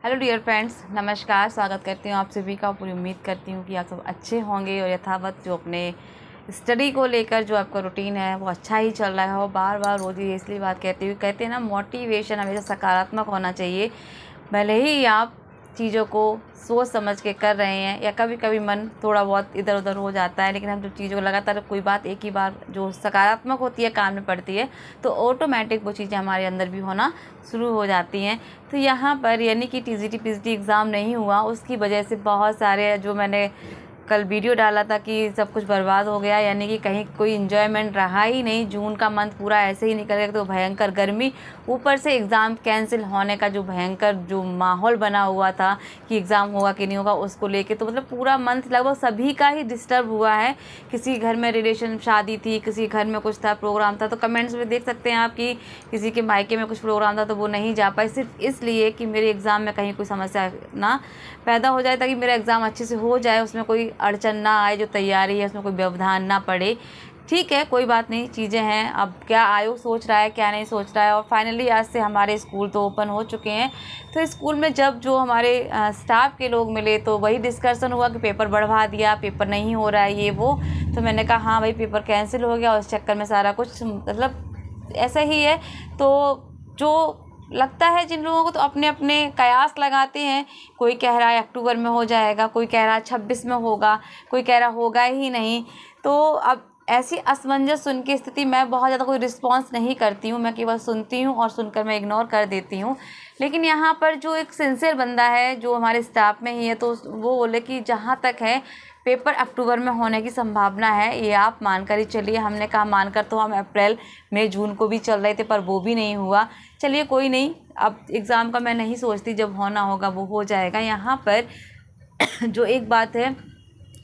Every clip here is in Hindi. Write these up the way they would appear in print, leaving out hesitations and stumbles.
हेलो डियर फ्रेंड्स, नमस्कार। स्वागत करती हूँ आप सभी का। पूरी उम्मीद करती हूँ कि आप सब अच्छे होंगे और यथावत जो अपने स्टडी को लेकर जो आपका रूटीन है वो अच्छा ही चल रहा हो। बार बार रोज़ ही इसलिए बात कहते हैं ना, मोटिवेशन हमेशा सकारात्मक होना चाहिए। भले ही आप चीज़ों को सोच समझ के कर रहे हैं या कभी कभी मन थोड़ा बहुत इधर उधर हो जाता है, लेकिन हम जो चीज़ों को लगातार कोई बात एक ही बार जो सकारात्मक होती है काम में पड़ती है तो ऑटोमेटिक वो चीज़ें हमारे अंदर भी होना शुरू हो जाती हैं। तो यहाँ पर यानी कि टीजीटी पीजीटी एग्ज़ाम नहीं हुआ, उसकी वजह से बहुत सारे जो मैंने कल वीडियो डाला था कि सब कुछ बर्बाद हो गया, यानी कि कहीं कोई इन्जॉयमेंट रहा ही नहीं। जून का मंथ पूरा ऐसे ही निकल गया। तो भयंकर गर्मी, ऊपर से एग्ज़ाम कैंसिल होने का जो भयंकर जो माहौल बना हुआ था कि एग्ज़ाम होगा कि नहीं होगा उसको लेके, तो मतलब पूरा मंथ लगभग सभी का ही डिस्टर्ब हुआ है। किसी घर में रिलेशन शादी थी, किसी घर में कुछ था, प्रोग्राम था। तो कमेंट्स में देख सकते हैं आप कि किसी के मायके में कुछ प्रोग्राम था तो वो नहीं जा पाए, सिर्फ इसलिए कि मेरे एग्ज़ाम में कहीं कोई समस्या ना पैदा हो जाए, ताकि मेरा एग्ज़ाम अच्छे से हो जाए, उसमें कोई अड़चन ना आए, जो तैयारी है उसमें कोई व्यवधान ना पड़े। ठीक है, कोई बात नहीं, चीज़ें हैं। अब क्या आयोग सोच रहा है, क्या नहीं सोच रहा है। और फाइनली आज से हमारे स्कूल तो ओपन हो चुके हैं। तो स्कूल में जब जो हमारे स्टाफ के लोग मिले तो वही डिस्कशन हुआ कि पेपर बढ़वा दिया, पेपर नहीं हो रहा है ये वो। तो मैंने कहा हाँ भाई, पेपर कैंसिल हो गया और इस चक्कर में सारा कुछ मतलब ऐसा ही है। तो जो लगता है जिन लोगों को, तो अपने अपने कयास लगाते हैं। कोई कह रहा है अक्टूबर में हो जाएगा, कोई कह रहा है 26 में होगा, कोई कह रहा होगा ही नहीं। तो अब ऐसी असमंजस सुन की स्थिति, मैं बहुत ज़्यादा कोई रिस्पॉन्स नहीं करती हूँ, मैं केवल सुनती हूँ और सुनकर मैं इग्नोर कर देती हूँ। लेकिन यहाँ पर जो एक सिंसियर बंदा है जो हमारे स्टाफ में ही है, तो वो बोले कि जहाँ तक है पेपर अक्टूबर में होने की संभावना है, ये आप मानकर ही चलिए। हमने कहा मानकर तो हम अप्रैल मई जून को भी चल रहे थे, पर वो भी नहीं हुआ। चलिए कोई नहीं, अब एग्ज़ाम का मैं नहीं सोचती, जब होना होगा वो हो जाएगा। यहाँ पर जो एक बात है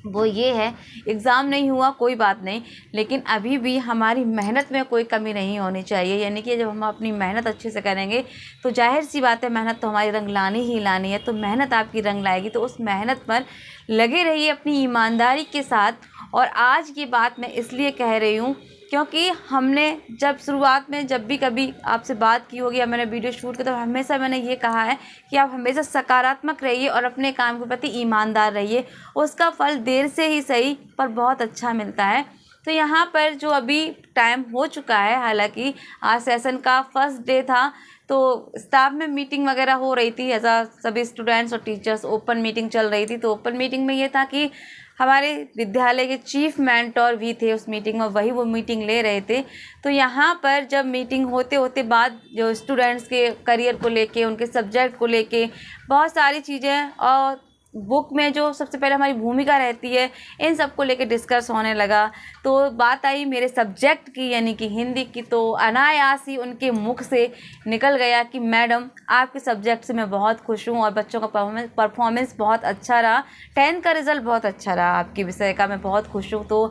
वो ये है, एग्ज़ाम नहीं हुआ कोई बात नहीं, लेकिन अभी भी हमारी मेहनत में कोई कमी नहीं होनी चाहिए। यानी कि जब हम अपनी मेहनत अच्छे से करेंगे तो जाहिर सी बात है मेहनत तो हमारी रंग लानी ही लानी है। तो मेहनत आपकी रंग लाएगी, तो उस मेहनत पर लगे रहिए अपनी ईमानदारी के साथ। और आज की बात मैं इसलिए कह रही हूँ क्योंकि हमने जब शुरुआत में जब भी कभी आपसे बात की होगी या मैंने वीडियो शूट किया, तो हमेशा मैंने ये कहा है कि आप हमेशा सकारात्मक रहिए और अपने काम के प्रति ईमानदार रहिए। उसका फल देर से ही सही पर बहुत अच्छा मिलता है। तो यहाँ पर जो अभी टाइम हो चुका है, हालांकि आज सेशन का फर्स्ट डे था, तो स्टाफ में मीटिंग वगैरह हो रही थी, ऐसा सभी स्टूडेंट्स और टीचर्स ओपन मीटिंग चल रही थी। तो ओपन मीटिंग में ये था कि हमारे विद्यालय के चीफ मेंटोर भी थे उस मीटिंग में, वही वो मीटिंग ले रहे थे। तो यहाँ पर जब मीटिंग होते होते बाद जो स्टूडेंट्स के करियर को लेके, उनके सब्जेक्ट को लेके बहुत सारी चीज़ें, और बुक में जो सबसे पहले हमारी भूमिका रहती है, इन सब को लेके डिस्कस होने लगा। तो बात आई मेरे सब्जेक्ट की, यानी कि हिंदी की। तो अनायास ही उनके मुख से निकल गया कि मैडम आपके सब्जेक्ट से मैं बहुत खुश हूँ और बच्चों का परफॉर्मेंस बहुत अच्छा रहा, 10th का रिज़ल्ट बहुत अच्छा रहा, आपके विषय का मैं बहुत खुश हूँ। तो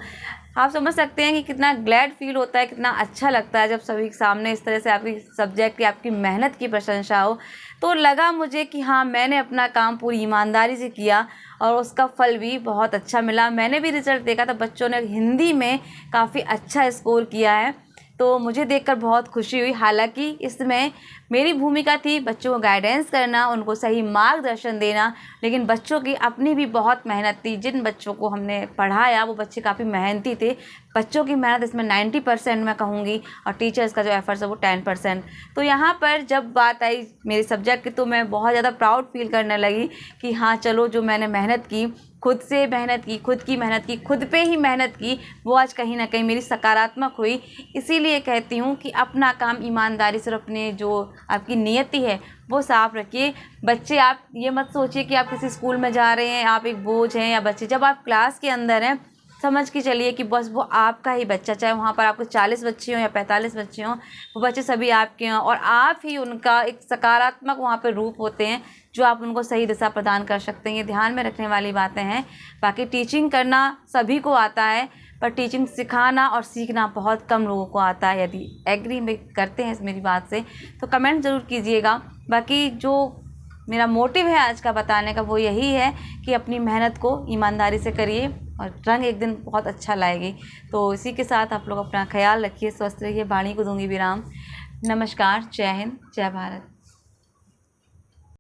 आप समझ सकते हैं कि कितना ग्लैड फील होता है, कितना अच्छा लगता है जब सभी के सामने इस तरह से आपकी सब्जेक्ट की, आपकी मेहनत की प्रशंसा हो। तो लगा मुझे कि हाँ, मैंने अपना काम पूरी ईमानदारी से किया और उसका फल भी बहुत अच्छा मिला। मैंने भी रिज़ल्ट देखा था, बच्चों ने हिंदी में काफ़ी अच्छा स्कोर किया है, तो मुझे देखकर बहुत खुशी हुई। हालांकि इसमें मेरी भूमिका थी बच्चों को गाइडेंस करना, उनको सही मार्गदर्शन देना, लेकिन बच्चों की अपनी भी बहुत मेहनत थी। जिन बच्चों को हमने पढ़ाया वो बच्चे काफ़ी मेहनती थे। बच्चों की मेहनत इसमें 90% मैं कहूँगी, और टीचर्स का जो एफर्ट्स है वो 10%। तो यहाँ पर जब बात आई मेरे सब्जेक्ट की, तो मैं बहुत ज़्यादा प्राउड फील करने लगी कि हाँ चलो, जो मैंने मेहनत की, खुद से मेहनत की, खुद की मेहनत की, खुद पे ही मेहनत की, वो आज कहीं ना कहीं मेरी सकारात्मक हुई। इसीलिए कहती हूँ कि अपना काम ईमानदारी से, अपने जो आपकी नियति है वो साफ रखिए। बच्चे, आप ये मत सोचिए कि आप किसी स्कूल में जा रहे हैं, आप एक बोझ हैं, या बच्चे जब आप क्लास के अंदर हैं समझ के चलिए कि बस वो आपका ही बच्चा, चाहे वहाँ पर आपको 40 बच्चे हों या 45 बच्चे हों, वो बच्चे सभी आपके हों, और आप ही उनका एक सकारात्मक वहाँ पर रूप होते हैं जो आप उनको सही दिशा प्रदान कर सकते हैं। ये ध्यान में रखने वाली बातें हैं। बाकी टीचिंग करना सभी को आता है, पर टीचिंग सिखाना और सीखना बहुत कम लोगों को आता है। यदि एग्री में करते हैं इस मेरी बात से तो कमेंट ज़रूर कीजिएगा। बाकी जो मेरा मोटिव है आज का बताने का वो यही है कि अपनी मेहनत को ईमानदारी से करिए और रंग एक दिन बहुत अच्छा लाएगी। तो इसी के साथ आप लोग अपना ख्याल रखिए, स्वस्थ रहिए। वाणी को दूंगी विराम। नमस्कार, जय हिंद, जय भारत।